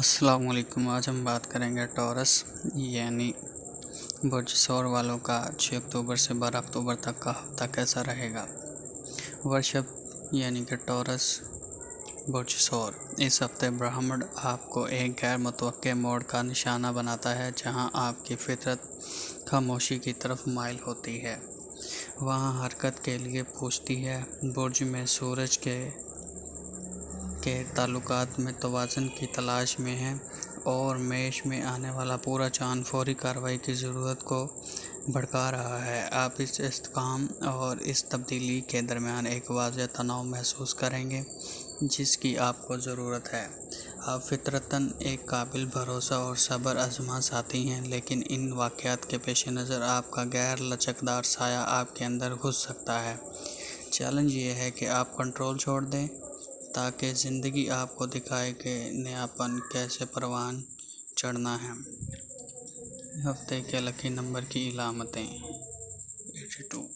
السلام علیکم۔ آج ہم بات کریں گے ٹورس یعنی برج ثور والوں کا 6 اکتوبر سے 12 اکتوبر تک کا ہفتہ کیسا رہے گا۔ ورشب یعنی کہ ٹورس برج ثور اس ہفتے برہمڈ آپ کو ایک غیر متوقع موڑ کا نشانہ بناتا ہے، جہاں آپ کی فطرت خاموشی کی طرف مائل ہوتی ہے، وہاں حرکت کے لیے پوچھتی ہے۔ برج میں سورج کے تعلقات میں توازن کی تلاش میں ہے اور میش میں آنے والا پورا چاند فوری کارروائی کی ضرورت کو بھڑکا رہا ہے۔ آپ اس استحکام اور اس تبدیلی کے درمیان ایک واضح تناؤ محسوس کریں گے جس کی آپ کو ضرورت ہے۔ آپ فطرتاً ایک قابل بھروسہ اور صبر آزما ساتھی ہیں، لیکن ان واقعات کے پیش نظر آپ کا غیر لچکدار سایہ آپ کے اندر گھس سکتا ہے۔ چیلنج یہ ہے کہ آپ کنٹرول چھوڑ دیں تاکہ زندگی آپ کو دکھائے کہ نیاپن کیسے پروان چڑھنا ہے۔ ہفتے کے لکی نمبر کی علامتیں 82